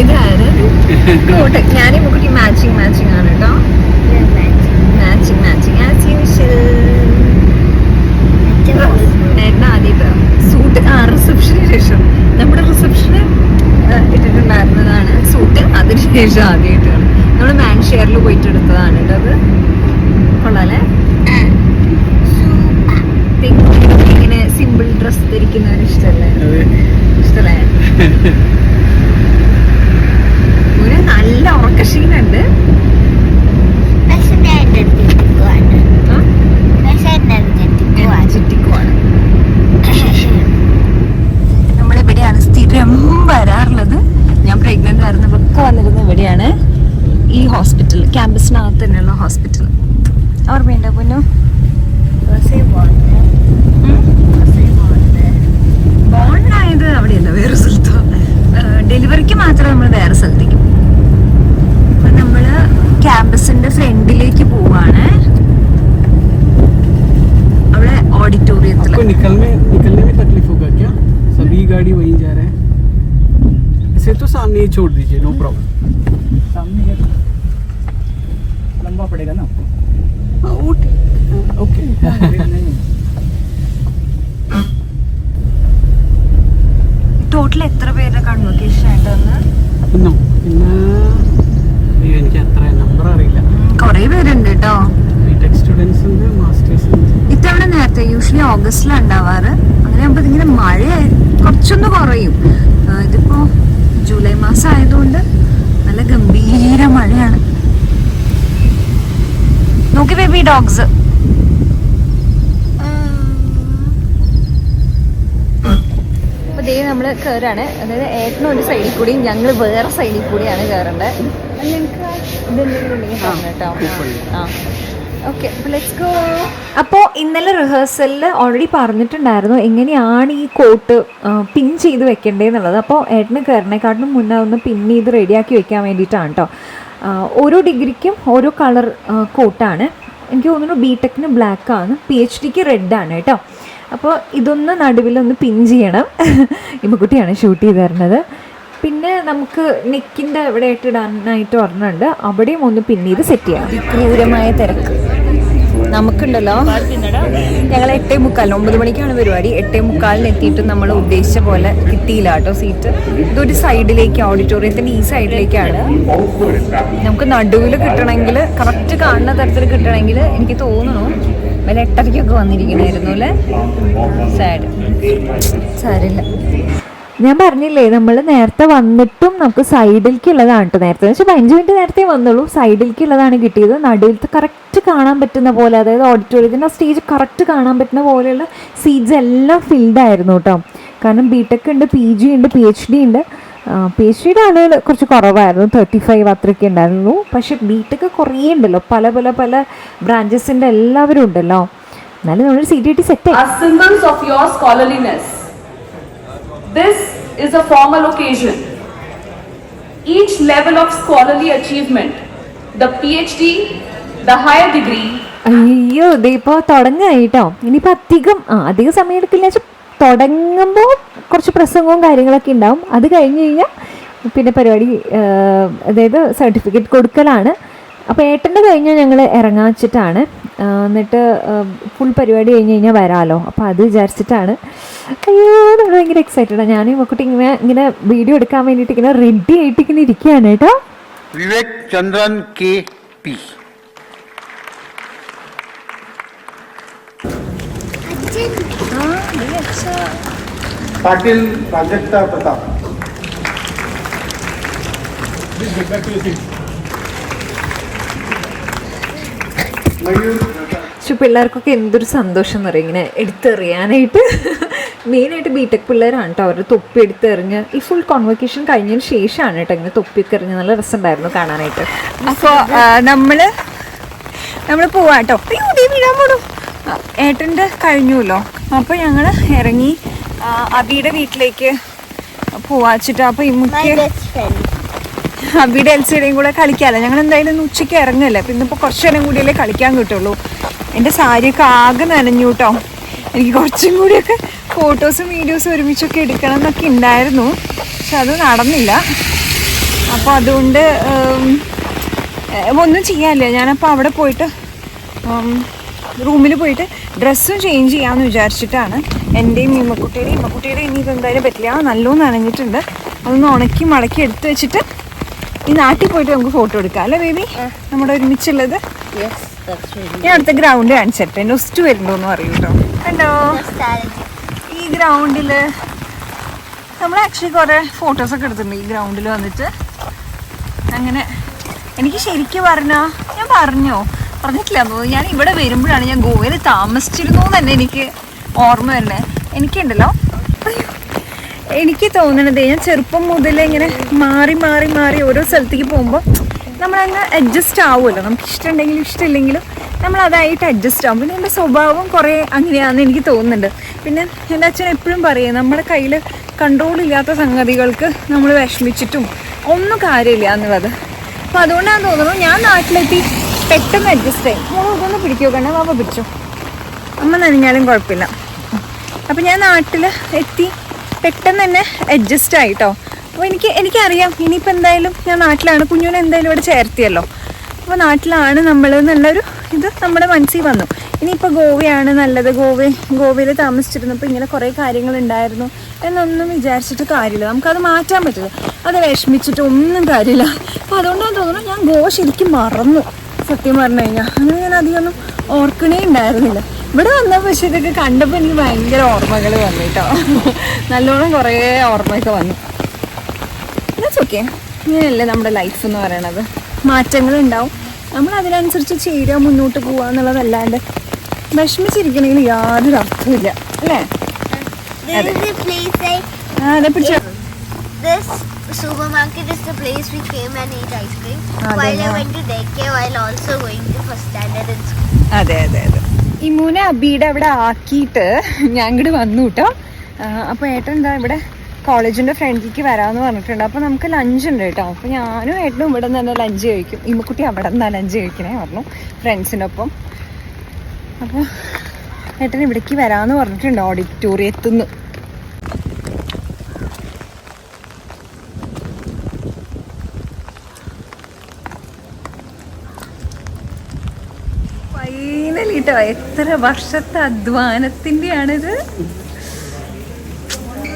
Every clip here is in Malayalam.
ഇതാണ് കോട്ട്. ഞാനും കുട്ടി മാച്ചിങ് ആണ് കേട്ടോ. Matching as usual. ആദ്യമായിട്ട് സൂട്ട് റിസപ്ഷന് ശേഷം നമ്മുടെ റിസപ്ഷന് ഇട്ടിട്ടുണ്ടായിരുന്നതാണ് സൂട്ട്. അതിനുശേഷം ആദ്യമായിട്ടാണ് നമ്മൾ മാൻ ഷെയറിൽ പോയിട്ട് എടുത്തതാണ് കേട്ടോ. അത് കൊള്ളാല്ലേ? ഇങ്ങനെ സിമ്പിൾ ഡ്രസ് ധരിക്കുന്നവര് ഇഷ്ടല്ലേ? ഒരു നല്ല ഉറക്കക്ഷീണുണ്ട്. നമ്മളിവിടെയാണ് സ്ഥിരം വരാറുള്ളത്. ഞാൻ പ്രഗ്നന്റ് ആയിരുന്നപ്പോൾ വന്നിരുന്ന ഇവിടെയാണ്. ഈ ഹോസ്പിറ്റൽ ക്യാമ്പസിനകത്ത് തന്നെയുള്ള ഹോസ്പിറ്റൽ. ഓർമ്മയുണ്ടോ പൊന്നു? ബോണ്ടായത് അവിടെയല്ല, വേറെ സ്ഥലത്തോ. ഡെലിവറിക്ക് മാത്രം നമ്മൾ വേറെ സ്ഥലത്തേക്ക് പോകും. അപ്പൊ നമ്മള് ക്യാമ്പസിന്റെ ഫ്രണ്ടിലേക്ക് പോവാണ്. അവിടെ ഓഡിറ്റോറിയത്തിൽ. निकलने में तकलीफ होगा क्या? सभी गाड़ी वहीं जा रहे हैं. ऐसे तो सामने ही छोड़ दीजिए, नो प्रॉब्लम. सामने लंबा पड़ेगा ना. ओके. ടോട്ടൽ എത്ര പേരുടെ കൺവൊക്കേഷൻ ആയിട്ടൊന്ന്? എനിക്ക് അത്ര നമ്പർ അറിയില്ല. കൊറേ പേരുണ്ട് കേട്ടോ. ഇത്തവണ നേരത്തെ യൂഷ്വലി ഓഗസ്റ്റിലാണ് ഉണ്ടാവാറ്. അങ്ങനെ ആകുമ്പോ ഇതിങ്ങനെ മഴ കുറച്ചൊന്ന് കുറയും. ഇതിപ്പോ ജൂലൈ മാസം ആയതുകൊണ്ട് നല്ല ഗംഭീര മഴയാണ്. നോക്കി ബേബി ഡോഗ്സ്. അപ്പൊ ദേ നമ്മള് കേറാണ്. അതായത് ഏട്ടനും ഒരു സൈഡിൽ കൂടിയും ഞങ്ങള് വേറെ സൈഡിൽ കൂടിയാണ് കേറേണ്ടത്. അപ്പോൾ ഇന്നലെ റിഹേഴ്സലിൽ ഓൾറെഡി പറഞ്ഞിട്ടുണ്ടായിരുന്നു എങ്ങനെയാണ് ഈ കോട്ട് പിൻ ചെയ്ത് വെക്കേണ്ടതെന്നുള്ളത്. അപ്പോൾ ഏട്ടന് കയറിനേക്കാട്ടിനും മുന്നേ ഒന്ന് പിൻ ചെയ്ത് റെഡിയാക്കി വെക്കാൻ വേണ്ടിയിട്ടാണ് കേട്ടോ. ഓരോ ഡിഗ്രിക്കും ഓരോ കളർ കോട്ടാണ്. എനിക്ക് തോന്നുന്നു ബിടെക്കിന് ബ്ലാക്കാണ്, PhDക്ക് റെഡാണ് കേട്ടോ. അപ്പോൾ ഇതൊന്ന് നടുവിലൊന്ന് പിൻ ചെയ്യണം. ഇമ്മക്കുട്ടിയാണ് ഷൂട്ട് ചെയ്ത് തരുന്നത്. പിന്നെ നമുക്ക് നെക്കിൻ്റെ അവിടെ ആയിട്ട് ഇടാനായിട്ട് പറഞ്ഞിട്ടുണ്ട്. അവിടെയും ഒന്ന് പിൻ ചെയ്ത് സെറ്റ് ചെയ്യണം. ക്രൂരമായ തിരക്ക് നമുക്കുണ്ടല്ലോ. ഞങ്ങൾ 8:45, 9 മണിക്കാണ് പരിപാടി. 8:45 എത്തിയിട്ടും നമ്മൾ ഉദ്ദേശിച്ച പോലെ കിട്ടിയില്ല കേട്ടോ സീറ്റ്. ഇതൊരു സൈഡിലേക്ക്, ഓഡിറ്റോറിയത്തിൻ്റെ ഈ സൈഡിലേക്കാണ്. നമുക്ക് നടുവിൽ കിട്ടണമെങ്കിൽ, കറക്റ്റ് കാണുന്ന തരത്തിൽ കിട്ടണമെങ്കിൽ എനിക്ക് തോന്നുന്നു വല്ല 8:30 വന്നിരിക്കണമായിരുന്നു അല്ലേ. സാരില്ല. ഞാൻ പറഞ്ഞില്ലേ നമ്മൾ നേരത്തെ വന്നിട്ടും നമുക്ക് സൈഡിലേക്കുള്ളതാണ് കേട്ടോ. നേരത്തെ വെച്ചാൽ 15 മിനിറ്റ് നേരത്തെ വന്നുള്ളൂ. സൈഡിലേക്കുള്ളതാണ് കിട്ടിയത്. നടുവിലത്തെ കറക്റ്റ് കാണാൻ പറ്റുന്ന പോലെ, അതായത് ഓഡിറ്റോറിയത്തിൻ്റെ സ്റ്റേജ് കറക്റ്റ് കാണാൻ പറ്റുന്ന പോലെയുള്ള സീറ്റ്സ് എല്ലാം ഫിൽഡ് ആയിരുന്നു കേട്ടോ. കാരണം ബിടെക് ഉണ്ട്, PG ഉണ്ട്, PhD ഉണ്ട്. PhDയുടെ ആളുകൾ കുറച്ച് കുറവായിരുന്നു, 35 അത്രയൊക്കെ ഉണ്ടായിരുന്നു. പക്ഷെ ബിടെക് കുറേ ഉണ്ടല്ലോ, പല ബ്രാഞ്ചസിൻ്റെ എല്ലാവരും ഉണ്ടല്ലോ. എന്നാലും നമ്മൾ CTT സെറ്റ് ആയി. This is a formal occasion. Each level of scholarly achievement, the PhD, the higher degree. അയ്യോ ഇതിപ്പോൾ തുടങ്ങായിട്ടോ. ഇനിയിപ്പോൾ അധികം സമയം എടുക്കില്ല. തുടങ്ങുമ്പോൾ കുറച്ച് പ്രസംഗവും കാര്യങ്ങളൊക്കെ ഉണ്ടാവും. അത് കഴിഞ്ഞ് കഴിഞ്ഞാൽ പിന്നെ പരിപാടി, അതായത് സർട്ടിഫിക്കറ്റ് കൊടുക്കലാണ്. അപ്പോൾ ഏട്ടൻ്റെ കഴിഞ്ഞാൽ ഞങ്ങൾ ഇറങ്ങാൻ വെച്ചിട്ടാണ്. എന്നിട്ട് ഫുൾ പരിപാടി കഴിഞ്ഞ് കഴിഞ്ഞാൽ വരാമല്ലോ. അപ്പോൾ അത് വിചാരിച്ചിട്ടാണ്. അയ്യോ നമ്മൾ ഭയങ്കര എക്സൈറ്റഡാണ്. ഞാനും മക്കുട്ടി ഇങ്ങനെ വീഡിയോ എടുക്കാൻ വേണ്ടിയിട്ട് ഇങ്ങനെ റെഡി ആയിട്ട് ഇങ്ങനെ ഇരിക്കുകയാണ് കേട്ടോ. विवेक चंद्रन KP. पाटिल प्राजक्ता प्रताप. പക്ഷെ പിള്ളേർക്കൊക്കെ എന്തൊരു സന്തോഷം എന്ന് പറയും ഇങ്ങനെ എടുത്തെറിയാനായിട്ട്. മെയിനായിട്ട് ബിടെക് പിള്ളേരാണ് കേട്ടോ. അവരുടെ തൊപ്പി എടുത്തെറിഞ്ഞ് ഈ ഫുൾ കോൺവൊക്കേഷൻ കഴിഞ്ഞതിന് ശേഷമാണ് കേട്ടോ ഇങ്ങനെ തൊപ്പിയൊക്കെ എറിഞ്ഞ്. നല്ല രസമുണ്ടായിരുന്നു കാണാനായിട്ട്. അപ്പോൾ നമ്മൾ പോവാം കേട്ടോ. അയ്യോ ദേ വീഴാൻ പോണു. ഏട്ടൻ്റെ കഴിഞ്ഞുല്ലോ. അപ്പോൾ ഞങ്ങൾ ഇറങ്ങി അബിയുടെ വീട്ടിലേക്ക് പോവാച്ചിട്ട്. അപ്പോൾ ഇമ്മക്ക് അബിയുടെ എൽസിയുടെയും കൂടെ കളിക്കാമല്ലോ. ഞങ്ങൾ എന്തായാലും ഉച്ചയ്ക്ക് ഇറങ്ങല്ലേ. അപ്പം ഇന്നിപ്പോൾ കുറച്ച് നേരം കൂടിയല്ലേ കളിക്കാൻ കിട്ടുള്ളൂ. എൻ്റെ സാരിയൊക്കെ ആകെ നനഞ്ഞു കേട്ടോ. എനിക്ക് കുറച്ചും കൂടിയൊക്കെ ഫോട്ടോസും വീഡിയോസും ഒരുമിച്ചൊക്കെ എടുക്കണം എന്നൊക്കെ ഉണ്ടായിരുന്നു. പക്ഷെ അത് നടന്നില്ല. അപ്പോൾ അതുകൊണ്ട് ഒന്നും ചെയ്യാനില്ല. ഞാനപ്പോൾ അവിടെ പോയിട്ട് റൂമിൽ പോയിട്ട് ഡ്രസ്സും ചേഞ്ച് ചെയ്യാമെന്ന് വിചാരിച്ചിട്ടാണ്. എൻ്റെയും ഇമ്മക്കുട്ടിയുടെ ഇനി ഇതെന്തായാലും പറ്റില്ല, നല്ലോണം നനഞ്ഞിട്ടുണ്ട്. അതൊന്ന് ഉണക്കി മടക്കി എടുത്ത് വെച്ചിട്ട് ഈ നാട്ടിൽ പോയിട്ട് നമുക്ക് ഫോട്ടോ എടുക്കാം അല്ലേ ബേബി? നമ്മുടെ ഒരുമിച്ചുള്ളത്. ഞാൻ അടുത്ത ഗ്രൗണ്ട് കാണിച്ചിട്ട് നൊസ്റ്റ് വരുന്നുണ്ടോന്ന് പറയൂ കേട്ടോ. കണ്ടോ ഈ ഗ്രൗണ്ടിൽ നമ്മൾ ആക്ച്വലി കുറേ ഫോട്ടോസൊക്കെ എടുത്തിട്ടുണ്ട് ഈ ഗ്രൗണ്ടിൽ വന്നിട്ട്. അങ്ങനെ എനിക്ക് ശരിക്കും ഞാൻ പറഞ്ഞിട്ടില്ല തോന്നുന്നു. ഞാൻ ഇവിടെ വരുമ്പോഴാണ് ഞാൻ ഗോവയിൽ താമസിച്ചിരുന്നു എന്ന് തന്നെ എനിക്ക് ഓർമ്മ വരണേ. എനിക്ക് തോന്നണത് ഞാൻ ചെറുപ്പം മുതലേ ഇങ്ങനെ മാറി ഓരോ സ്ഥലത്തേക്ക് പോകുമ്പോൾ നമ്മളങ്ങ് അഡ്ജസ്റ്റ് ആവുമല്ലോ. നമുക്ക് ഇഷ്ടമുണ്ടെങ്കിലും ഇഷ്ടമില്ലെങ്കിലും നമ്മൾ അതായിട്ട് അഡ്ജസ്റ്റ് ആവും. പിന്നെ എൻ്റെ സ്വഭാവം കുറേ അങ്ങനെയാണെന്ന് എനിക്ക് തോന്നുന്നുണ്ട്. പിന്നെ എൻ്റെ അച്ഛൻ എപ്പോഴും പറയും നമ്മുടെ കയ്യിൽ കൺട്രോൾ ഇല്ലാത്ത സംഗതികൾക്ക് നമ്മൾ വിഷമിച്ചിട്ടും ഒന്നും കാര്യമില്ല എന്നുള്ളത്. അപ്പോൾ അതുകൊണ്ടാണ് തോന്നുന്നു ഞാൻ നാട്ടിലെത്തി പെട്ടെന്ന് അഡ്ജസ്റ്റ് ആയി. ഇതൊന്ന് പിടിക്കുക കണ്ട വാപ്പ പിടിച്ചോ, അമ്മ നനഞ്ഞാലും കുഴപ്പമില്ല. അപ്പം ഞാൻ നാട്ടിൽ എത്തി പെട്ടെന്ന് തന്നെ അഡ്ജസ്റ്റ് ആയിട്ടോ. അപ്പോൾ എനിക്കറിയാം ഇനിയിപ്പോൾ എന്തായാലും ഞാൻ നാട്ടിലാണ്, കുഞ്ഞുനെ എന്തായാലും ഇവിടെ ചേർത്തിയല്ലോ. അപ്പോൾ നാട്ടിലാണ് നമ്മൾ എന്നുള്ളൊരു ഇത് നമ്മുടെ മനസ്സിൽ വന്നു. ഇനിയിപ്പോൾ ഗോവയാണ് നല്ലത്, ഗോവയിൽ താമസിച്ചിരുന്നപ്പോൾ ഇങ്ങനെ കുറേ കാര്യങ്ങളുണ്ടായിരുന്നു എന്നൊന്നും വിചാരിച്ചിട്ട് കാര്യമില്ല. നമുക്കത് മാറ്റാൻ പറ്റില്ല, അത് വിഷമിച്ചിട്ട് ഒന്നും കാര്യമില്ല. അപ്പോൾ അതുകൊണ്ടാണ് തോന്നുന്നു ഞാൻ ഗോവ ശരിക്കും മറന്നു. സത്യം പറഞ്ഞു കഴിഞ്ഞാൽ അങ്ങനെ ഞാൻ അധികമൊന്നും ഓർക്കണേ ഉണ്ടായിരുന്നില്ല. ഇവിടെ വന്നപ്പോൾ പക്ഷേ ഇതൊക്കെ കണ്ടപ്പോൾ എനിക്ക് ഭയങ്കര ഓർമ്മകൾ വന്നു കേട്ടോ. നല്ലോണം കുറേ ഓർമ്മയൊക്കെ വന്നു. ഇറ്റ്സ് ഓക്കെ, ഇങ്ങനെയല്ലേ നമ്മുടെ ലൈഫ് എന്ന് പറയണത്. മാറ്റങ്ങളുണ്ടാവും, നമ്മൾ അതിനനുസരിച്ച് ചേരുക, മുന്നോട്ട് പോവുക എന്നുള്ളതല്ലാണ്ട് വിഷമിച്ചിരിക്കണമെങ്കിൽ യാതൊരു അർത്ഥമില്ല അല്ലേ? അതെ പിടിച്ചോ. This supermarket is the place we came and ate ice cream while I went to daycare while also going to first standard in school. അതെ ഇമ്മൂനെ അബിയുടെ അവിടെ ആക്കിയിട്ട് ഞാൻ ഇങ്ങോട്ട് വന്നു കേട്ടോ. അപ്പോൾ ഏട്ടൻ എന്താ ഇവിടെ കോളേജിൻ്റെ ഫ്രണ്ടിലേക്ക് വരാമെന്ന് പറഞ്ഞിട്ടുണ്ട്. അപ്പോൾ നമുക്ക് ലഞ്ച് ഉണ്ട് കേട്ടോ. അപ്പോൾ ഞാനും ഏട്ടനും ഇവിടെ നിന്ന് തന്നെ ലഞ്ച് കഴിക്കും. ഇമ്മക്കുട്ടി അവിടെ നിന്നാണ് ലഞ്ച് കഴിക്കണേ പറഞ്ഞു ഫ്രണ്ട്സിനൊപ്പം. അപ്പോൾ ഏട്ടൻ ഇവിടേക്ക് വരാമെന്ന് പറഞ്ഞിട്ടുണ്ട് ഓഡിറ്റോറിയത്തിൽ നിന്ന്. ഫൈനലി കേട്ടോ, എത്ര വർഷത്തെ അധ്വാനത്തിൻ്റെ ആണിത്.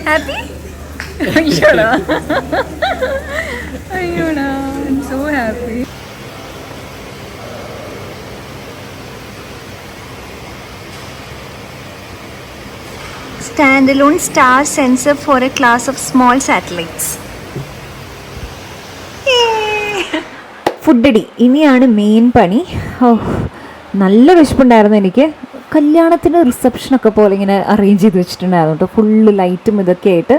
ഹാപ്പി? അയ്യോടാ so happy. Standalone star sensor for a class of small satellites. ഫുഡടി ഇനിയാണ് മെയിൻ പണി. നല്ല വിശപ്പുണ്ടായിരുന്നു എനിക്ക്. കല്യാണത്തിന് റിസപ്ഷനൊക്കെ പോലെ ഇങ്ങനെ അറേഞ്ച് ചെയ്ത് വെച്ചിട്ടുണ്ടായിരുന്നു കേട്ടോ. ഫുള്ള് ലൈറ്റും ഇതൊക്കെ ആയിട്ട്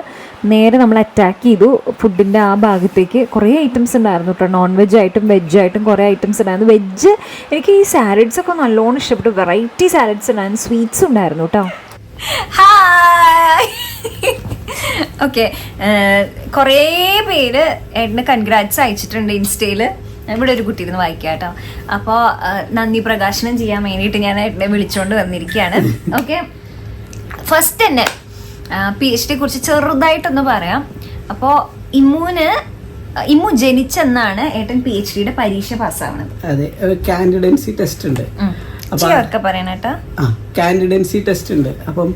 നേരെ നമ്മൾ അറ്റാക്ക് ചെയ്തു ഫുഡിൻ്റെ ആ ഭാഗത്തേക്ക്. കുറേ ഐറ്റംസ് ഉണ്ടായിരുന്നു കേട്ടോ, നോൺ വെജ് ആയിട്ടും വെജായിട്ടും കുറേ ഐറ്റംസ് ഉണ്ടായിരുന്നു. വെജ് എനിക്ക് ഈ സാലഡ്സൊക്കെ നല്ലോണം ഇഷ്ടപ്പെട്ടു. വെറൈറ്റി സാലഡ്സ് ഉണ്ടായിരുന്നു, സ്വീറ്റ്സ് ഉണ്ടായിരുന്നു കേട്ടോ. ഹായ് ഓക്കെ, കുറേ പേര് ഏട്ടന് കൺഗ്രാറ്റ്സ് അയച്ചിട്ടുണ്ട് ഇൻസ്റ്റയിൽ. ഇവിടെ ഒരു കുട്ടി ഇരുന്ന് വായിക്കാം കേട്ടോ. അപ്പോൾ നന്ദി പ്രകാശനം ചെയ്യാൻ വേണ്ടിയിട്ട് ഞാൻ ഏട്ടനെ വിളിച്ചുകൊണ്ട് വന്നിരിക്കുകയാണ്. ഓക്കെ, ഫസ്റ്റ് തന്നെ PhD കുറിച്ച് ചെറുതായിട്ടൊന്ന് പറയാം. അപ്പോൾ ഇമ്മു ജനിച്ചെന്നാണ് ഏട്ടൻ PhDയുടെ പരീക്ഷ പാസ്സാവണത്. അതെ, കാൻഡിഡൻസി ടെസ്റ്റ് ഉണ്ട്. പറയണേട്ടാ, കാൻഡിഡൻസി ടെസ്റ്റ് ഉണ്ട്. അപ്പം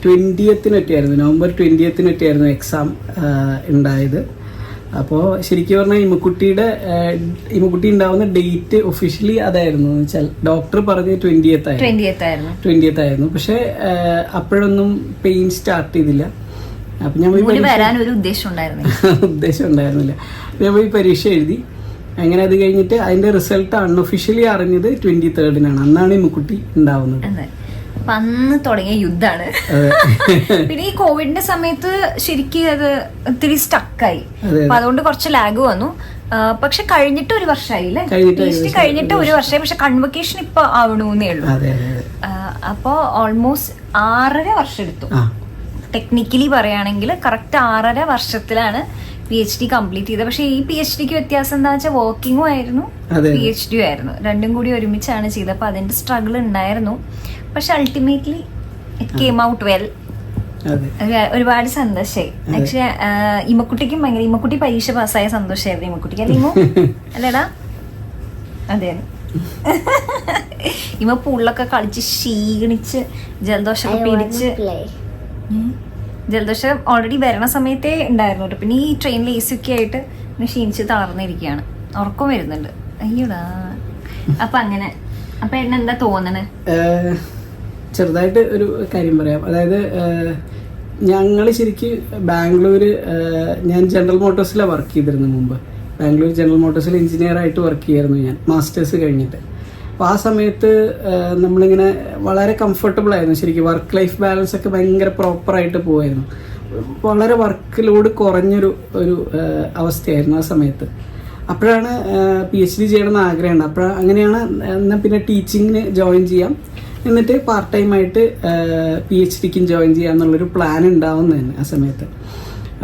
20th നവംബർ 20th എക്സാം ഉണ്ടായത്. അപ്പോൾ ശരിക്കും പറഞ്ഞാൽ ഇമ്മക്കുട്ടി ഉണ്ടാവുന്ന ഡേറ്റ് ഒഫീഷ്യലി അതായിരുന്നു. എന്ന് വെച്ചാൽ ഡോക്ടർ പറഞ്ഞ 20th ആയിരുന്നു. പക്ഷെ അപ്പോഴൊന്നും പെയിൻ സ്റ്റാർട്ട് ചെയ്തില്ല. അപ്പൊ ഞാൻ പോയി ഉദ്ദേശം ഉണ്ടായിരുന്നില്ല. ഞാൻ പോയി പരീക്ഷ എഴുതി. അങ്ങനെ അത് കഴിഞ്ഞിട്ട് അതിന്റെ റിസൾട്ട് അൺഒഫീഷ്യലി അറിഞ്ഞത് 23rd അന്നാണ് ഇമ്മക്കുട്ടി ഉണ്ടാവുന്നത്. അപ്പൊ അന്ന് തുടങ്ങിയ യുദ്ധാണ്. പിന്നെ ഈ കോവിഡിന്റെ സമയത്ത് ശരിക്കും അത് ഒത്തിരി സ്റ്റക്കായി. അപ്പൊ അതുകൊണ്ട് കുറച്ച് ലാഗ് വന്നു. പക്ഷെ കഴിഞ്ഞിട്ട് ഒരു വർഷമായില്ലേ, കഴിഞ്ഞിട്ട് ഒരു വർഷമായി. പക്ഷെ കൺവൊക്കേഷൻ ഇപ്പൊ ആവണൂന്നേ ഉള്ളൂ. അപ്പൊ ഓൾമോസ്റ്റ് 6.5 വർഷം എടുത്തു. ടെക്നിക്കലി പറയുകയാണെങ്കിൽ കറക്റ്റ് 6.5 വർഷത്തിലാണ് PhD കംപ്ലീറ്റ് ചെയ്തത്. പക്ഷെ ഈ PhDക്ക് വ്യത്യാസം എന്താ വെച്ചാൽ വർക്കിങ്ങും ആയിരുന്നു PhD ആയിരുന്നു, രണ്ടും കൂടി ഒരുമിച്ചാണ് ചെയ്തത്. അപ്പൊ അതിന്റെ സ്ട്രഗിൾ ഉണ്ടായിരുന്നു. പക്ഷെ ultimately it came out well. അതെ. ഒരുപാട് സന്തോഷായി. പക്ഷെ ഇമ്മക്കുട്ടിക്കും ഭയങ്കര, ഇമ്മക്കുട്ടി പരീക്ഷ പാസ്സായ സന്തോഷമായിരുന്നു ഇമ്മക്കുട്ടിക്ക്, അല്ലേ ഇമ്മു? അല്ലേടാ? അതെ. ഇമ്മ പൂളിലൊക്കെ കളിച്ച് ക്ഷീണിച്ച് ജലദോഷമൊക്കെ പിടിച്ച്, ജലദോഷം ഓൾറെഡി വരണ സമയത്തേ ഉണ്ടായിരുന്നു കേട്ടോ. പിന്നെ ഈ ട്രെയിനിൽ AC ഒക്കെ ആയിട്ട് ക്ഷീണിച്ച് തളർന്നിരിക്കുകയാണ്, ഉറക്കം വരുന്നുണ്ട്. അയ്യോടാ. അപ്പൊ അങ്ങനെ, അപ്പൊ എന്നെന്താ തോന്നണേ? ചെറുതായിട്ട് ഒരു കാര്യം പറയാം. അതായത് ഞങ്ങൾ ശരിക്കും ബാംഗ്ലൂർ, ഞാൻ ജനറൽ മോട്ടോഴ്സിലാണ് വർക്ക് ചെയ്തിരുന്നത് മുമ്പ്. ബാംഗ്ലൂർ ജനറൽ മോട്ടോഴ്സിൽ എഞ്ചിനീയറായിട്ട് വർക്ക് ചെയ്യായിരുന്നു ഞാൻ മാസ്റ്റേഴ്സ് കഴിഞ്ഞിട്ട്. അപ്പോൾ ആ സമയത്ത് നമ്മളിങ്ങനെ വളരെ കംഫർട്ടബിൾ ആയിരുന്നു ശരിക്കും. വർക്ക് ലൈഫ് ബാലൻസ് ഒക്കെ ഭയങ്കര പ്രോപ്പറായിട്ട് പോകുമായിരുന്നു. വളരെ വർക്ക് ലോഡ് കുറഞ്ഞൊരു അവസ്ഥയായിരുന്നു ആ സമയത്ത്. അപ്പോഴാണ് PhD ചെയ്യണമെന്ന് ആഗ്രഹമുണ്ട്. അങ്ങനെയാണ് എന്നാൽ പിന്നെ ടീച്ചിങ്ങിന് ജോയിൻ ചെയ്യാം, എന്നിട്ട് പാർട്ട് ടൈമായിട്ട് PhDക്കും ജോയിൻ ചെയ്യാമെന്നുള്ളൊരു പ്ലാൻ ഉണ്ടാവുന്നതന്നെ ആ സമയത്ത്.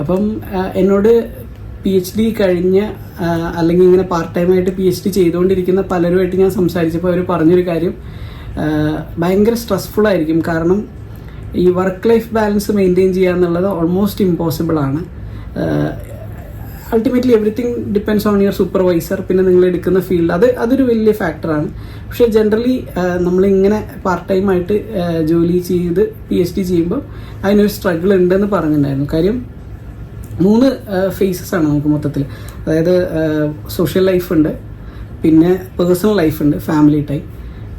അപ്പം എന്നോട് PhD കഴിഞ്ഞ അല്ലെങ്കിൽ ഇങ്ങനെ പാർട്ട് ടൈമായിട്ട് PhD ചെയ്തുകൊണ്ടിരിക്കുന്ന പലരുമായിട്ട് ഞാൻ സംസാരിച്ചപ്പോൾ അവർ പറഞ്ഞൊരു കാര്യം, ഭയങ്കര സ്ട്രെസ്ഫുൾ ആയിരിക്കും. കാരണം ഈ വർക്ക് ലൈഫ് ബാലൻസ് മെയിൻറ്റെയിൻ ചെയ്യുക എന്നുള്ളത് ഓൾമോസ്റ്റ് ഇമ്പോസിബിൾ ആണ്. Ultimately everything depends on your supervisor, പിന്നെ നിങ്ങൾ എടുക്കുന്ന ഫീൽഡ്, അതൊരു വലിയ ഫാക്ടറാണ്. പക്ഷേ ജനറലി നമ്മളിങ്ങനെ പാർട്ട് ടൈമായിട്ട് ജോലി ചെയ്ത് PhD ചെയ്യുമ്പോൾ അതിനൊരു സ്ട്രഗിൾ ഉണ്ടെന്ന് പറഞ്ഞിട്ടുണ്ടായിരുന്നു. കാര്യം 3 ഫേസസ് ആണ് നമുക്ക് മൊത്തത്തിൽ. അതായത് സോഷ്യൽ ലൈഫ് ഉണ്ട്, പിന്നെ പേഴ്സണൽ ലൈഫ് ഉണ്ട്, ഫാമിലി ടൈം,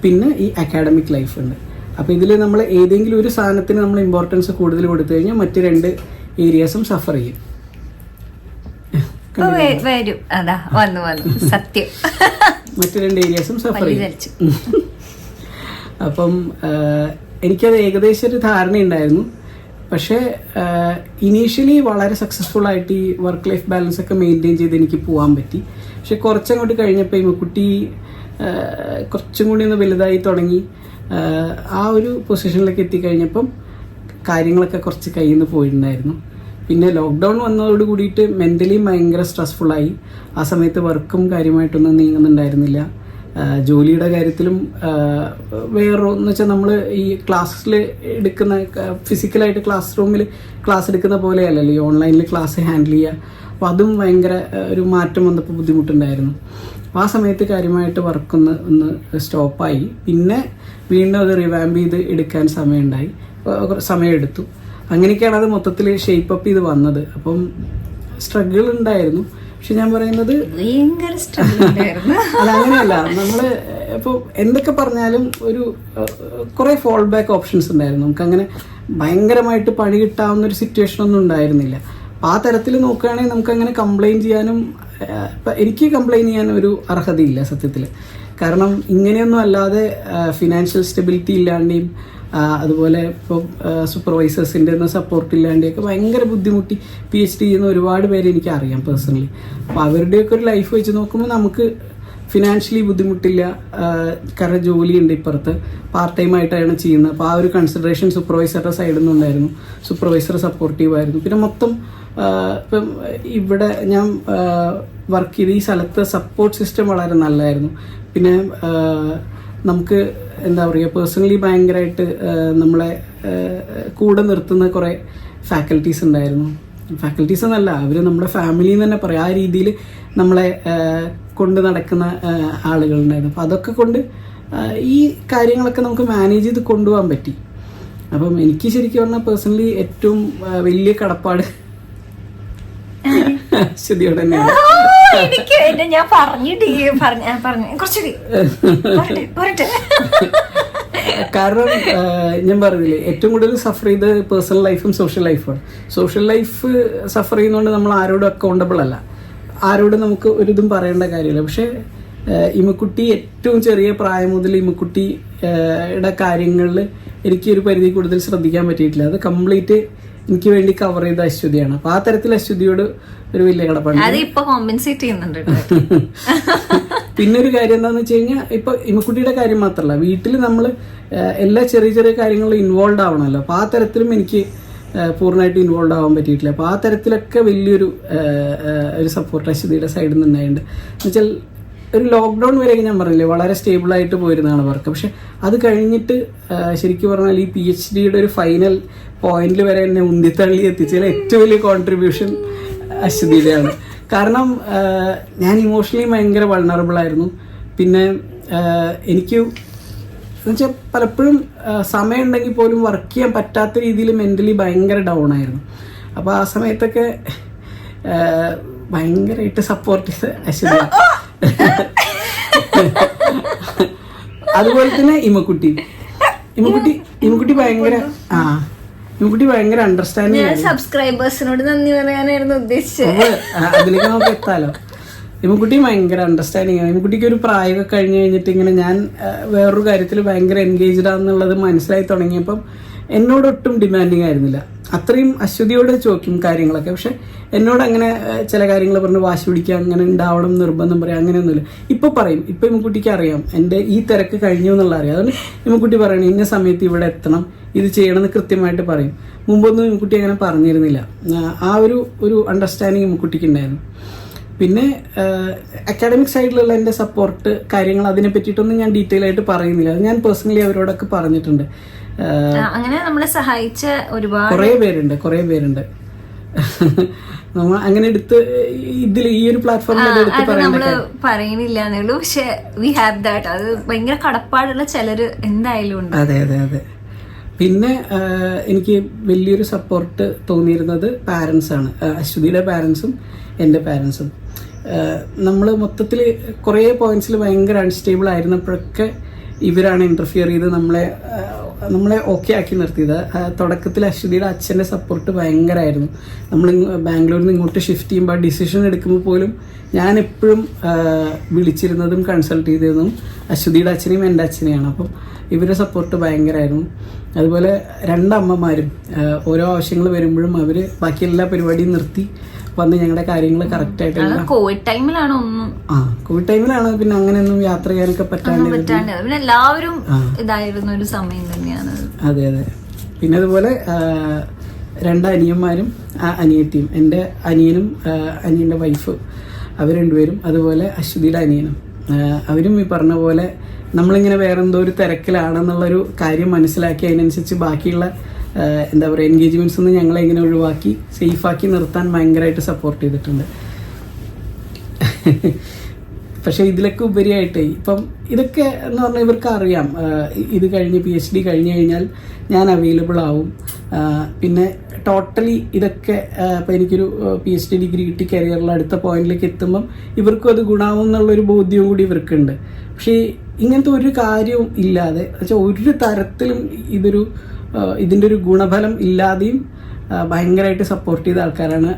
പിന്നെ ഈ അക്കാഡമിക് ലൈഫ് ഉണ്ട്. അപ്പോൾ ഇതിൽ നമ്മൾ ഏതെങ്കിലും ഒരു സാധനത്തിന് നമ്മൾ ഇമ്പോർട്ടൻസ് കൂടുതൽ കൊടുത്തു കഴിഞ്ഞാൽ മറ്റ് 2 ഏരിയാസും സഫർ ചെയ്യും. വരും, അതാ വന്നു സത്യം. മറ്റു 2 ഏരിയാസും സഫർ ചെയ്യും. അപ്പം എനിക്കത് ഏകദേശം ഒരു ധാരണയുണ്ടായിരുന്നു. പക്ഷേ ഇനീഷ്യലി വളരെ സക്സസ്ഫുൾ ആയിട്ട് ഈ വർക്ക് ലൈഫ് ബാലൻസ് ഒക്കെ മെയിൻറ്റെയിൻ ചെയ്ത് എനിക്ക് പോകാൻ പറ്റി. പക്ഷെ കുറച്ചങ്ങോട്ട് കഴിഞ്ഞപ്പോൾ ഈ കുട്ടി കുറച്ചും കൂടി ഒന്ന് വലുതായി തുടങ്ങി, ആ ഒരു പൊസിഷനിലേക്ക് എത്തിക്കഴിഞ്ഞപ്പം കാര്യങ്ങളൊക്കെ കുറച്ച് കയ്യിൽ നിന്ന് പോയിട്ടുണ്ടായിരുന്നു. പിന്നെ ലോക്ക്ഡൗൺ വന്നതോട് കൂടിയിട്ട് മെൻ്റലി ഭയങ്കര സ്ട്രെസ്ഫുള്ളായി. ആ സമയത്ത് വർക്കും കാര്യമായിട്ടൊന്നും നീങ്ങുന്നുണ്ടായിരുന്നില്ല. ജോലിയുടെ കാര്യത്തിലും വേറെന്ന് വെച്ചാൽ നമ്മൾ ഈ ക്ലാസ്സിൽ എടുക്കുന്ന ഫിസിക്കലായിട്ട് ക്ലാസ് റൂമിൽ ക്ലാസ് എടുക്കുന്ന പോലെയല്ലല്ലോ ഈ ഓൺലൈനിൽ ക്ലാസ് ഹാൻഡിൽ ചെയ്യുക. അപ്പോൾ അതും ഭയങ്കര ഒരു മാറ്റം വന്നപ്പോൾ ബുദ്ധിമുട്ടുണ്ടായിരുന്നു. അപ്പോൾ ആ സമയത്ത് കാര്യമായിട്ട് വർക്കൊന്ന് സ്റ്റോപ്പായി. പിന്നെ വീണ്ടും അത് റിവാമ്പ് ചെയ്ത് എടുക്കാൻ സമയമെടുത്തു. അങ്ങനെയൊക്കെയാണ് അത് മൊത്തത്തിൽ ഷേപ്പ് അപ്പ് ചെയ്ത് വന്നത്. അപ്പം സ്ട്രഗിൾ ഉണ്ടായിരുന്നു. പക്ഷെ ഞാൻ പറയുന്നത് അല്ല, അങ്ങനെയല്ല. നമ്മൾ ഇപ്പോൾ എന്തൊക്കെ പറഞ്ഞാലും ഒരു കുറേ ഫോൾ ബാക്ക് ഓപ്ഷൻസ് ഉണ്ടായിരുന്നു. നമുക്കങ്ങനെ ഭയങ്കരമായിട്ട് പണി കിട്ടാവുന്ന ഒരു സിറ്റുവേഷൻ ഒന്നും ഉണ്ടായിരുന്നില്ല. അപ്പോൾ ആ തരത്തിൽ നോക്കുകയാണെങ്കിൽ നമുക്കങ്ങനെ കംപ്ലയിൻറ്റ് ചെയ്യാനും, ഇപ്പം എനിക്ക് കംപ്ലയിൻറ്റ് ചെയ്യാൻ ഒരു അർഹതയില്ല സത്യത്തിൽ. കാരണം ഇങ്ങനെയൊന്നും അല്ലാതെ ഫിനാൻഷ്യൽ സ്റ്റെബിലിറ്റി ഇല്ലാണ്ടെയും അതുപോലെ ഇപ്പോൾ സൂപ്പർവൈസേഴ്സിൻ്റെ ഒന്നും സപ്പോർട്ട് ഇല്ലാണ്ടെയൊക്കെ ഭയങ്കര ബുദ്ധിമുട്ടി PhD ചെയ്യുന്ന ഒരുപാട് പേര് എനിക്ക് അറിയാം പേഴ്സണലി. അപ്പോൾ അവരുടെയൊക്കെ ഒരു ലൈഫ് വെച്ച് നോക്കുമ്പോൾ നമുക്ക് ഫിനാൻഷ്യലി ബുദ്ധിമുട്ടില്ല. കാരണം ജോലിയുണ്ട് ഇപ്പുറത്ത്, പാർട്ട് ടൈം ആയിട്ടാണ് ചെയ്യുന്നത്. അപ്പോൾ ആ ഒരു കൺസിഡറേഷൻ സൂപ്പർവൈസറുടെ സൈഡിൽ നിന്നുണ്ടായിരുന്നു. സൂപ്പർവൈസർ സപ്പോർട്ടീവായിരുന്നു. പിന്നെ മൊത്തം ഇപ്പം ഇവിടെ ഞാൻ വർക്ക് ചെയ്ത ഈ സ്ഥലത്ത് സപ്പോർട്ട് സിസ്റ്റം വളരെ നല്ലതായിരുന്നു. പിന്നെ നമുക്ക് എന്താ പറയുക, പേഴ്സണലി ഭയങ്കരമായിട്ട് നമ്മളെ കൂടെ നിർത്തുന്ന കുറേ ഫാക്കൽറ്റീസ് ഉണ്ടായിരുന്നു. ഫാക്കൽറ്റീസ് എന്നല്ല, അവർ നമ്മുടെ ഫാമിലിയിൽ തന്നെ പറയാം, ആ രീതിയിൽ നമ്മളെ കൊണ്ട് നടക്കുന്ന ആളുകളുണ്ടായിരുന്നു. അപ്പോൾ അതൊക്കെ കൊണ്ട് ഈ കാര്യങ്ങളൊക്കെ നമുക്ക് മാനേജ് ചെയ്ത് കൊണ്ടുപോകാൻ പറ്റി. അപ്പം എനിക്ക് ശരിക്കും പറഞ്ഞാൽ പേഴ്സണലി ഏറ്റവും വലിയ കടപ്പാട് അശ്വതിയോട് തന്നെയാണ്. ഞാൻ കാരണം ഞാൻ പറഞ്ഞില്ലേ, ഏറ്റവും കൂടുതൽ സഫർ ചെയ്ത് പേഴ്സണൽ ലൈഫും സോഷ്യൽ ലൈഫുമാണ്. സോഷ്യൽ ലൈഫ് സഫർ ചെയ്യുന്നതുകൊണ്ട് നമ്മൾ ആരോടും അക്കൗണ്ടബിൾ അല്ല, ആരോടും നമുക്ക് ഒരിതും പറയേണ്ട കാര്യമില്ല. പക്ഷേ ഇമ്മക്കുട്ടി ഏറ്റവും ചെറിയ പ്രായം മുതൽ ഇമ്മക്കുട്ടിയുടെ കാര്യങ്ങളിൽ എനിക്ക് ഒരു പരിധി കൂടുതൽ ശ്രദ്ധിക്കാൻ പറ്റിയിട്ടില്ല. അത് കംപ്ലീറ്റ് എനിക്ക് വേണ്ടി കവർ ചെയ്ത അശ്വതിയാണ്. അപ്പൊ ആ തരത്തിൽ അശ്വതിയോട് ഒരു വലിയ കടപ്പാട്. പിന്നെ ഒരു കാര്യം എന്താണെന്ന് വെച്ച് കഴിഞ്ഞാൽ, ഇപ്പൊ ഇമ്മക്കുട്ടിയുടെ കാര്യം മാത്രമല്ല, വീട്ടിൽ നമ്മൾ എല്ലാ ചെറിയ ചെറിയ കാര്യങ്ങളിലും ഇൻവോൾവ് ആവണമല്ലോ. അപ്പൊ ആ തരത്തിലും എനിക്ക് പൂർണ്ണമായിട്ട് ഇൻവോൾവ് ആവാൻ പറ്റിയിട്ടില്ല. അപ്പോൾ ആ തരത്തിലൊക്കെ വലിയൊരു സപ്പോർട്ട് അശ്വതിയുടെ സൈഡിൽ നിന്ന് ഉണ്ടായിട്ടുണ്ട്. എന്നുവെച്ചാൽ ഒരു ലോക്ക്ഡൗൺ വരെ ഞാൻ പറഞ്ഞില്ലേ വളരെ സ്റ്റേബിളായിട്ട് പോയിരുന്നതാണ് വർക്ക്. പക്ഷെ അത് കഴിഞ്ഞിട്ട് ശരിക്കും പറഞ്ഞാൽ ഈ PhD ഒരു ഫൈനൽ പോയിന്റിൽ വരെ എന്നെ ഉന്തിത്തള്ളി എത്തിച്ചതിൽ ഏറ്റവും വലിയ കോൺട്രിബ്യൂഷൻ അശ്വതിയുടെയാണ്. കാരണം ഞാൻ ഇമോഷണലി ഭയങ്കര വൾണറബിൾ ആയിരുന്നു. പിന്നെ എനിക്ക് എന്നുവെച്ചാൽ പലപ്പോഴും സമയം ഉണ്ടെങ്കിൽ പോലും വർക്ക് ചെയ്യാൻ പറ്റാത്ത രീതിയിൽ മെൻ്റലി ഭയങ്കര ഡൗൺ ആയിരുന്നു. അപ്പോൾ ആ സമയത്തൊക്കെ ഭയങ്കരമായിട്ട് സപ്പോർട്ട് ചെയ്ത് അശ്വതി. അതുപോലെ തന്നെ ഇമ്മക്കുട്ടി ഭയങ്കര ഇമ്മക്കുട്ടി ഭയങ്കര അണ്ടർസ്റ്റാൻഡിങ്. സബ്സ്ക്രൈബേഴ്സിനോട് നന്ദി പറയാനായിരുന്നു ഉദ്ദേശിച്ചത്. അതിലേക്ക് നമുക്ക് എത്താലോ. ഇമ്മക്കുട്ടി ഭയങ്കര അണ്ടർസ്റ്റാൻഡിങ് ആണ്. ഇമ്മക്കുട്ടിക്ക് ഒരു പ്രായമൊക്കെ കഴിഞ്ഞ് കഴിഞ്ഞിട്ട് ഇങ്ങനെ ഞാൻ വേറൊരു കാര്യത്തിൽ ഭയങ്കര എൻഗേജ്ഡ് ആണെന്നുള്ളത് മനസ്സിലായി തുടങ്ങിയപ്പം എന്നോടൊട്ടും ഡിമാൻഡിങ് ആയിരുന്നില്ല. അത്രയും അശ്വതിയോട് ചോദിക്കും കാര്യങ്ങളൊക്കെ. പക്ഷെ എന്നോട് അങ്ങനെ ചില കാര്യങ്ങൾ പറഞ്ഞ് വാശി പിടിക്കുക, അങ്ങനെ ഉണ്ടാവണം നിർബന്ധം പറയാം, അങ്ങനെയൊന്നുമില്ല. ഇപ്പോൾ പറയും. ഇപ്പം ഇമ്മക്കുട്ടിക്ക് അറിയാം എൻ്റെ ഈ തിരക്ക് കഴിഞ്ഞു എന്നുള്ള അറിയാം. അതുകൊണ്ട് ഇമ്മക്കുട്ടി പറയണം ഇന്ന സമയത്ത് ഇവിടെ എത്തണം, ഇത് ചെയ്യണമെന്ന് കൃത്യമായിട്ട് പറയും. മുമ്പൊന്നും ഇമ്മക്കുട്ടി അങ്ങനെ പറഞ്ഞിരുന്നില്ല. ആ ഒരു അണ്ടർസ്റ്റാൻഡിങ് ഇമ്മക്കുട്ടിക്ക് ഉണ്ടായിരുന്നു. പിന്നെ അക്കാഡമിക് സൈഡിലുള്ള എൻ്റെ സപ്പോർട്ട് കാര്യങ്ങൾ അതിനെ പറ്റിയിട്ടൊന്നും ഞാൻ ഡീറ്റെയിൽ ആയിട്ട് പറയുന്നില്ല. അത് ഞാൻ പേഴ്സണലി അവരോടൊക്കെ പറഞ്ഞിട്ടുണ്ട്. അങ്ങനെ നമ്മളെ സഹായിച്ച ഒരുപാട് കുറേ പേരുണ്ട്. നമ്മൾ അങ്ങനെ എടുത്ത് ഇതിൽ ഈ ഒരു പ്ലാറ്റ്ഫോമിൽ പറയുന്നില്ല എന്നുള്ളൂ. പക്ഷെ വി ഹാവ് ദാറ്റ്. അത് ഭയങ്കര കടപ്പാടുള്ള ചിലര് എന്തായാലും ഉണ്ട്. അതെ. പിന്നെ എനിക്ക് വലിയൊരു സപ്പോർട്ട് തോന്നിയിരുന്നത് പാരൻസാണ്. അശ്വതിയുടെ പാരൻസും എൻ്റെ പാരൻസും. നമ്മൾ മൊത്തത്തിൽ കുറേ പോയിന്റ്സിൽ ഭയങ്കര അൺസ്റ്റേബിൾ ആയിരുന്നപ്പോഴൊക്കെ ഇവരാണ് ഇന്റർഫിയർ ചെയ്ത് നമ്മളെ ഓക്കെ ആക്കി നിർത്തിയത്. തുടക്കത്തിൽ അശ്വതിയുടെ അച്ഛൻ്റെ സപ്പോർട്ട് ഭയങ്കരമായിരുന്നു. നമ്മൾ ബാംഗ്ലൂരിൽ നിന്ന് ഇങ്ങോട്ട് ഷിഫ്റ്റ് ചെയ്യുമ്പോൾ ഡിസിഷൻ എടുക്കുമ്പോൾ പോലും ഞാൻ എപ്പോഴും വിളിച്ചിരുന്നതും കൺസൾട്ട് ചെയ്തിരുന്നതും അശ്വതിയുടെ അച്ഛനെയും എൻ്റെ അച്ഛനെയാണ്. അപ്പം ഇവരുടെ സപ്പോർട്ട് ഭയങ്കരമായിരുന്നു. അതുപോലെ രണ്ടമ്മമാരും ഓരോ ആവശ്യങ്ങൾ വരുമ്പോഴും അവർ ബാക്കി എല്ലാ പരിപാടിയും നിർത്തി വന്ന് ഞങ്ങളുടെ കാര്യങ്ങൾ കറക്റ്റായിട്ട് കോവിഡ് ടൈമിലാണ് കോവിഡ് ടൈമിലാണ് പിന്നെ അങ്ങനെയൊന്നും യാത്ര ചെയ്യാനൊക്കെ പറ്റാണ്ട് എല്ലാവരും ഇതായിരുന്ന ഒരു സമയം തന്നെയാണ്. അതെ. പിന്നെ അതുപോലെ രണ്ട് അനിയന്മാരും അനിയത്തിയും, എൻ്റെ അനിയനും അനിയൻ്റെ വൈഫ്, അവർ രണ്ടുപേരും. അതുപോലെ അശ്വതിയുടെ അനിയനും, അവരും ഈ പറഞ്ഞ പോലെ നമ്മളിങ്ങനെ വേറെ എന്തോ ഒരു തിരക്കിലാണെന്നുള്ളൊരു കാര്യം മനസ്സിലാക്കി അതിനനുസരിച്ച് ബാക്കിയുള്ള എന്താ പറയുക എൻഗേജ്മെന്റ്സ് ഒന്നും ഞങ്ങളെ ഇങ്ങനെ ഒഴിവാക്കി സേഫാക്കി നിർത്താൻ ഭയങ്കരമായിട്ട് സപ്പോർട്ട് ചെയ്തിട്ടുണ്ട്. പക്ഷെ ഇതിലൊക്കെ ഉപരിയായിട്ട് ഇപ്പം ഇതൊക്കെ എന്ന് പറഞ്ഞാൽ ഇവർക്ക് അറിയാം. ഇത് കഴിഞ്ഞ് PhD കഴിഞ്ഞ് കഴിഞ്ഞാൽ ഞാൻ അവൈലബിൾ ആവും. പിന്നെ ടോട്ടലി ഇതൊക്കെ ഇപ്പം എനിക്കൊരു PhD ഡിഗ്രി കിട്ടി കരിയറിൽ അടുത്ത പോയിന്റിലേക്ക് എത്തുമ്പം ഇവർക്കും അത് ഗുണമാവും എന്നുള്ളൊരു ബോധ്യവും കൂടി ഇവർക്കുണ്ട്. പക്ഷേ ഇങ്ങനത്തെ ഒരു കാര്യവും ഇല്ലാതെ വെച്ചാൽ ഒരു തരത്തിലും ഇതിൻ്റെ ഒരു ഗുണഫലം ഇല്ലാതെയും ഭയങ്കരമായിട്ട് സപ്പോർട്ട് ചെയ്ത ആൾക്കാരാണ്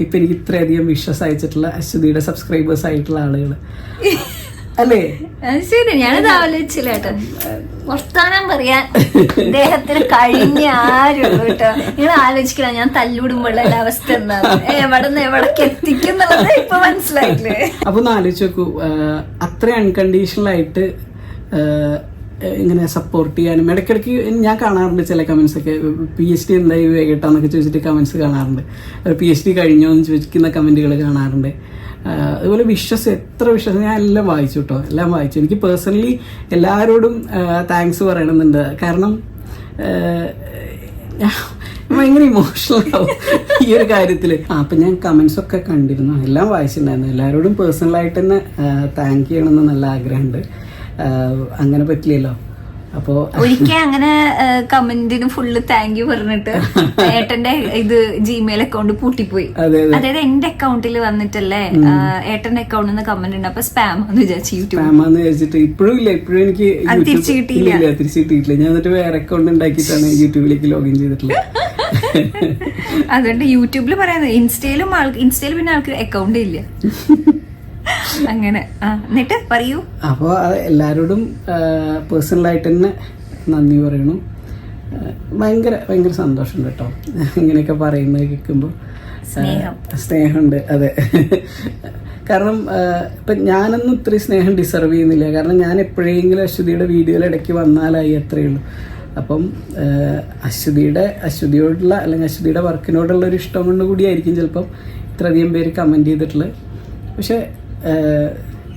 ഇപ്പം എനിക്ക് ഇത്രയധികം വിശ്വാസം അയച്ചിട്ടുള്ള അശ്വതിയുടെ സബ്സ്ക്രൈബേഴ്സ് ആയിട്ടുള്ള ആളുകൾ അല്ലേ? ശരി, ഞാനത് ആലോചിച്ചില്ല കേട്ടോ. വർത്താനം പറയാൻ അദ്ദേഹത്തിന് കഴിഞ്ഞ ആരുള്ളൂ കേട്ടോ. നിങ്ങൾ ആലോചിക്കണം ഞാൻ തല്ലൂടുമ്പോഴുള്ള അവസ്ഥ എന്താണ്, എവിടെന്ന് എവിടേക്ക് എത്തിക്കുന്നുള്ളത് ഇപ്പൊ മനസ്സിലായില്ലേ? അപ്പൊ ഒന്ന് ആലോചിച്ച് നോക്കൂ, അത്ര അൺകണ്ടീഷണൽ ആയിട്ട് ഇങ്ങനെ സപ്പോർട്ട് ചെയ്യാനും. ഇടയ്ക്കിടയ്ക്ക് ഞാൻ കാണാറുണ്ട് ചില കമന്റ്സ് ഒക്കെ, PhD എന്തായി കേട്ടാന്നൊക്കെ ചോദിച്ചിട്ട് കമന്റ്സ് കാണാറുണ്ട്. PhD കഴിഞ്ഞോ എന്ന് ചോദിക്കുന്ന കമന്റുകൾ കാണാറുണ്ട്. അതുപോലെ എത്ര വിശ്വാസം ഞാൻ എല്ലാം വായിച്ചു കേട്ടോ, എല്ലാം വായിച്ചു. എനിക്ക് പേഴ്സണലി എല്ലാവരോടും താങ്ക്സ് പറയണമെന്നുണ്ട്. കാരണം ഭയങ്കര ഇമോഷണൽ ആവും ഈ ഒരു കാര്യത്തിൽ. അപ്പം ഞാൻ കമന്റ്സ് ഒക്കെ കണ്ടിരുന്നു, എല്ലാം വായിച്ചിട്ടുണ്ടായിരുന്നു. എല്ലാവരോടും പേഴ്സണലായിട്ട് തന്നെ താങ്ക് ചെയ്യണമെന്ന് നല്ല ആഗ്രഹമുണ്ട്. അങ്ങനെ പറ്റില്ലല്ലോ. അപ്പോൾ ഒരിക്കൽ അങ്ങനെ കമന്റിന് ഫുള്ള് താങ്ക് യു പറഞ്ഞിട്ട് ഏട്ടന്റെ ഇത് Gmail അക്കൗണ്ട് പൂട്ടിപ്പോയി. അതായത് എന്റെ അക്കൗണ്ടിൽ വന്നിട്ടല്ലേ ഏട്ടന്റെ അക്കൗണ്ടിൽ നിന്ന് കമന്റ് ഉണ്ട്. അപ്പൊ സ്പാമാന്ന് വിചാരിച്ചിട്ട് ഇപ്പോഴും എനിക്ക് തിരിച്ചു കിട്ടിയിട്ടില്ല. ഞാൻ എന്നിട്ട് വേറെ അക്കൗണ്ട് ഉണ്ടാക്കിയിട്ടാണ് യൂട്യൂബിലേക്ക് ലോഗിൻ ചെയ്തിട്ടുള്ളത്. അതുകൊണ്ട് യൂട്യൂബിൽ പറയുന്നത് ഇൻസ്റ്റയിലും പിന്നെ ആൾക്ക് അക്കൗണ്ട് ഇല്ല. അങ്ങനെ എന്നിട്ട് പറയൂ. അപ്പോൾ എല്ലാവരോടും പേഴ്സണലായിട്ട് തന്നെ നന്ദി പറയണം. ഭയങ്കര ഭയങ്കര സന്തോഷമുണ്ട് കേട്ടോ ഇങ്ങനെയൊക്കെ പറയുന്നത് കേൾക്കുമ്പോൾ. സ്നേഹമുണ്ട്. അതെ, കാരണം ഇപ്പം ഞാനൊന്നും ഇത്രയും സ്നേഹം ഡിസർവ് ചെയ്യുന്നില്ല. കാരണം ഞാൻ എപ്പോഴെങ്കിലും അശ്വതിയുടെ വീഡിയോയിൽ ഇടയ്ക്ക് വന്നാലായി അത്രയേ ഉള്ളൂ. അപ്പം അശ്വതിയോടുള്ള അല്ലെങ്കിൽ അശ്വതിയുടെ വർക്കിനോടുള്ള ഒരു ഇഷ്ടം കൊണ്ട് കൂടിയായിരിക്കും ചിലപ്പം ഇത്രയധികം പേര് കമൻറ്റ് ചെയ്തിട്ടുള്ളത്. പക്ഷേ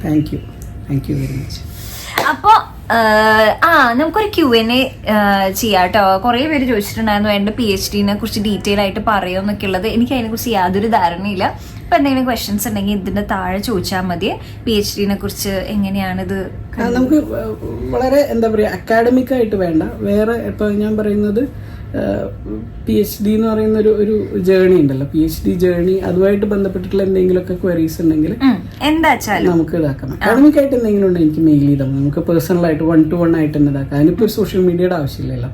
താങ്ക് യു വെരി മച്ച്. അപ്പോൾ നമുക്കൊരു Q&A ചെയ്യാം കേട്ടോ. കുറേ പേര് ചോദിച്ചിട്ടുണ്ടായിരുന്നു എൻ്റെ PhD കുറിച്ച് ഡീറ്റെയിൽ ആയിട്ട് പറയുമെന്നൊക്കെ ഉള്ളത്. എനിക്ക് അതിനെക്കുറിച്ച് യാതൊരു ധാരണയില്ല. അപ്പോൾ എന്തെങ്കിലും ക്വസ്റ്റ്യൻസ് ഉണ്ടെങ്കിൽ ഇതിൻ്റെ താഴെ ചോദിച്ചാൽ മതി. PhD കുറിച്ച് എങ്ങനെയാണിത്? നമുക്ക് വളരെ എന്താ പറയുക, അക്കാഡമിക് ആയിട്ട് വേണ്ട, വേറെ ഇപ്പോൾ ഞാൻ പറയുന്നത് PhD എന്ന് പറയുന്ന ഒരു ജേണി ഉണ്ടല്ലോ, PhD ജേണി, അതുമായിട്ട് ബന്ധപ്പെട്ടിട്ടുള്ള എന്തെങ്കിലുമൊക്കെ ക്വയറീസ് ഉണ്ടെങ്കിൽ എന്താ നമുക്ക് ഇതാക്കാം. അക്കാഡമിക് ആയിട്ട് എന്തെങ്കിലും ഉണ്ടെങ്കിൽ എനിക്ക് മെയിൽ ചെയ്താൽ നമുക്ക് പേഴ്സണൽ ആയിട്ട് 1-to-1 ആയിട്ട് തന്നെ ഇതാക്കാം. അതിനിപ്പോൾ ഒരു സോഷ്യൽ മീഡിയയുടെ ആവശ്യമില്ലല്ലോ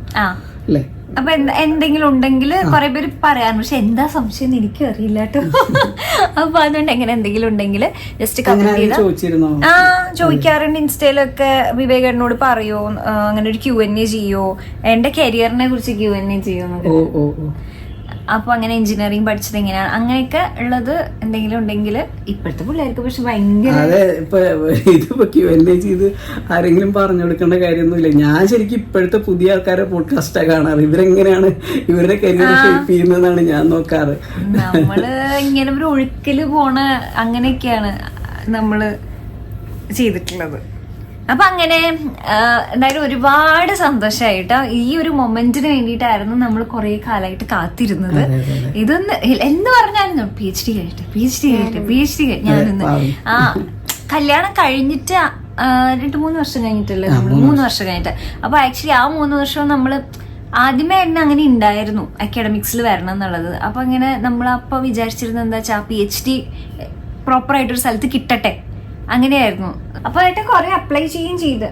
അല്ലേ? അപ്പൊ എന്തെങ്കിലും ഉണ്ടെങ്കിൽ കുറെ പേര് പറയാൻ, പക്ഷെ എന്താ സംശയം എനിക്ക് അറിയില്ല കേട്ടോ. അപ്പൊ അതുകൊണ്ട് എങ്ങനെ എന്തെങ്കിലും ഉണ്ടെങ്കിൽ ജസ്റ്റ് ചോദിച്ചിരുന്നോ? ചോദിക്കാറുണ്ട് ഇൻസ്റ്റയിലൊക്കെ. വിവേകേട്ടനോട് പറയോ അങ്ങനെ ഒരു Q&A ചെയ്യോ, എന്റെ കരിയറിനെ കുറിച്ച് Q&A ചെയ്യോ. അപ്പൊ അങ്ങനെ എഞ്ചിനീയറിംഗ് പഠിച്ചത് എങ്ങനെയാണ്, അങ്ങനെയൊക്കെ ഉള്ളത് എന്തെങ്കിലും ഉണ്ടെങ്കിൽ. ഇപ്പോഴത്തെ പിള്ളേർക്ക് പക്ഷെ ഭയങ്കര അതെ, ഇതിപ്പോ Q&A ചെയ്ത് ആരെങ്കിലും പറഞ്ഞു കൊടുക്കേണ്ട കാര്യമൊന്നുമില്ല. ഞാൻ ശരിക്കും ഇപ്പോഴത്തെ പുതിയ ആൾക്കാരെ പോഡ്കാസ്റ്റാ കാണാറ്. ഇവരെങ്ങനെയാണ് ഇവരുടെ കരിയർ ഷേപ്പ് ചെയ്യുന്നതാണ് ഞാൻ നോക്കാറ്. നമ്മള് ഇങ്ങനെ ഒരു ഒഴുക്കില് പോണ അങ്ങനെയൊക്കെയാണ് നമ്മള് ചെയ്തിട്ടുള്ളത്. അപ്പൊ അങ്ങനെ എന്തായാലും ഒരുപാട് സന്തോഷമായിട്ടോ. ഈ ഒരു മൊമെന്റിന് വേണ്ടിയിട്ടായിരുന്നു നമ്മൾ കുറെ കാലമായിട്ട് കാത്തിരുന്നത്. ഇതൊന്ന് എന്ത് പറഞ്ഞായിരുന്നു PhD കഴിയട്ടെ ഞാനൊന്ന് കല്യാണം കഴിഞ്ഞിട്ട് 2-3 വർഷം കഴിഞ്ഞിട്ടല്ലേ, 3 വർഷം കഴിഞ്ഞിട്ട്. അപ്പൊ ആക്ച്വലി ആ 3 വർഷവും നമ്മള് ആദ്യമേ തന്നെ അങ്ങനെ ഉണ്ടായിരുന്നു അക്കാഡമിക്സിൽ വരണം എന്നുള്ളത്. അപ്പൊ അങ്ങനെ നമ്മൾ അപ്പൊ വിചാരിച്ചിരുന്നത് എന്താ വെച്ചാൽ PhD പ്രോപ്പറായിട്ടൊരു സ്ഥലത്ത് കിട്ടട്ടെ, അങ്ങനെയായിരുന്നു. അപ്പൊ ആയിട്ട് കുറെ അപ്ലൈ ചെയ്യുകയും ചെയ്ത്.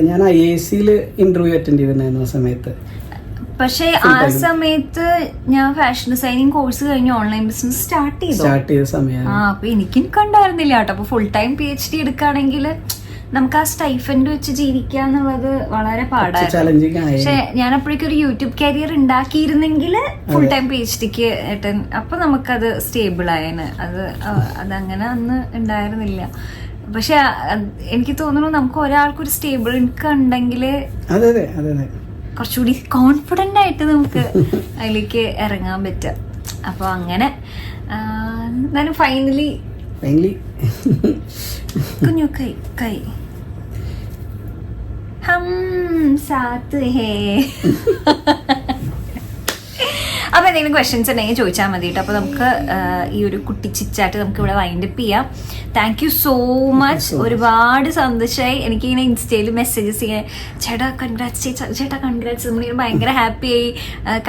ഞാൻ IISc ഇന്റർവ്യൂ അറ്റൻഡ് ചെയ്തിട്ടുണ്ടായിരുന്നു ആ സമയത്ത്. പക്ഷെ ആ സമയത്ത് ഞാൻ ഫാഷൻ ഡിസൈനിങ് കോഴ്സ് കഴിഞ്ഞ് ഓൺലൈൻ ബിസിനസ് സ്റ്റാർട്ട് ചെയ്ത സമയം. അപ്പൊ എനിക്കും കണ്ടായിരുന്നില്ല കേട്ടോ. അപ്പൊ ഫുൾ ടൈം PhD എടുക്കുകയാണെങ്കിൽ നമുക്ക് ആ സ്റ്റൈഫൻഡ് വെച്ച് ജീവിക്കാന്നുള്ളത് വളരെ പാടായിരുന്നു. പക്ഷെ ഞാൻ അപ്പോഴേക്കും ഒരു യൂട്യൂബ് കരിയർ ഉണ്ടാക്കിയിരുന്നെങ്കിൽ ഫുൾ ടൈം PhDക്ക് അപ്പൊ നമുക്കത് സ്റ്റേബിൾ ആയേന്. അതങ്ങനെ അന്ന് ഉണ്ടായിരുന്നില്ല. പക്ഷെ എനിക്ക് തോന്നുന്നു നമുക്ക് ഒരാൾക്കൊരു സ്റ്റേബിൾ ഇൻകം ഉണ്ടെങ്കിൽ കുറച്ചുകൂടി കോൺഫിഡന്റ് ആയിട്ട് നമുക്ക് അതിലേക്ക് ഇറങ്ങാൻ പറ്റും. അപ്പൊ അങ്ങനെ എന്തായാലും ഫൈനലി കുഞ്ഞു കൈ ഹം സാത്ത് ഹേ. അപ്പൊ എന്തെങ്കിലും ക്വസ്റ്റ്യൻസ് ഉണ്ടെങ്കിൽ ചോദിച്ചാൽ മതി കേട്ടോ. അപ്പൊ നമുക്ക് ഈ ഒരു കുട്ടി ചിറ്റായിട്ട് നമുക്ക് ഇവിടെ വൈൻഡപ്പ് ചെയ്യാം. Thank you so much. ഒരുപാട് സന്തോഷമായി. എനിക്കിങ്ങനെ ഇൻസ്റ്റയിൽ മെസ്സേജസ് ചെയ്യാൻ, ചേട്ടാ കൺഗ്രാറ്റ്സ് നമ്മളിങ്ങനെ ഭയങ്കര ഹാപ്പിയായി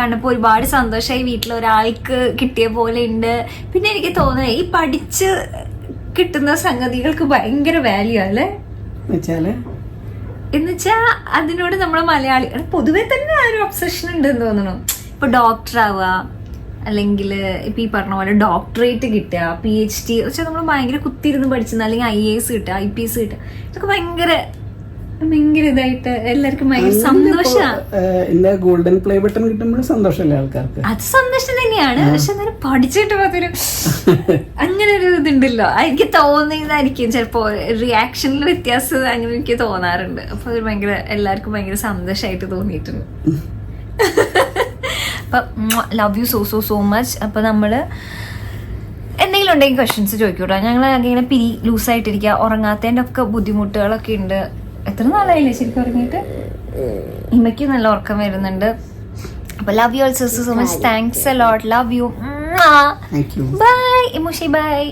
കണ്ടപ്പോൾ ഒരുപാട് സന്തോഷമായി. വീട്ടിലൊരാൾക്ക് കിട്ടിയ പോലെ ഉണ്ട്. പിന്നെ എനിക്ക് തോന്നുന്നത് ഈ പഠിച്ച് കിട്ടുന്ന സംഗതികൾക്ക് ഭയങ്കര വാല്യൂ അല്ലേ എന്നുവെച്ചാ അതിനോട് നമ്മളെ മലയാളി പൊതുവെ തന്നെ ആ ഒരു ഒബ്സഷൻ ഉണ്ട് എന്ന് തോന്നുന്നു. ഇപ്പൊ ഡോക്ടർ ആവുക, അല്ലെങ്കിൽ ഇപ്പൊ ഈ പറഞ്ഞ പോലെ ഡോക്ടറേറ്റ് കിട്ടുക, PhD വെച്ചാൽ നമ്മൾ ഭയങ്കര കുത്തിയിരുന്ന് പഠിച്ചത്, അല്ലെങ്കിൽ IAS കിട്ടുക, IPS കിട്ടുക, ഇതൊക്കെ ഭയങ്കര ഇതായിട്ട് എല്ലാവർക്കും ഭയങ്കര സന്തോഷമാണ്. ഗോൾഡൻ പ്ലേ ബട്ടൺ കിട്ടുമ്പോൾ സന്തോഷമല്ലേ ആൾക്കാർക്ക്? അത് സന്തോഷം തന്നെയാണ്. പക്ഷെ എന്നാലും പഠിച്ചിട്ട് അതൊരു അങ്ങനെ ഒരു ഇതുണ്ടല്ലോ, എനിക്ക് തോന്നിയതായിരിക്കും ചിലപ്പോ റിയാക്ഷനിൽ വ്യത്യാസം അങ്ങനെ എനിക്ക് തോന്നാറുണ്ട്. അപ്പൊ അത് ഭയങ്കര എല്ലാവർക്കും ഭയങ്കര സന്തോഷമായിട്ട് തോന്നിയിട്ടുണ്ട്. അപ്പൊ ലവ് യു സോ മച്ച്. അപ്പൊ നമ്മള് എന്തെങ്കിലും ഉണ്ടെങ്കിൽ ക്വസ്റ്റ്യൻസ് ചോദിക്കൂട്ടോ. ഞങ്ങൾ ഇങ്ങനെ ലൂസായിട്ടിരിക്കുക, ഉറങ്ങാത്തതിൻ്റെ ഒക്കെ ബുദ്ധിമുട്ടുകളൊക്കെ ഉണ്ട്. എത്ര നാളായില്ലേ ശരിക്കും ഉറങ്ങിയിട്ട്? ഇമ്മയ്ക്ക് നല്ല ഉറക്കം വരുന്നുണ്ട്. അപ്പൊ love you also so much. Thanks a lot. Love you. Bye ഇമുഷി. ബൈ.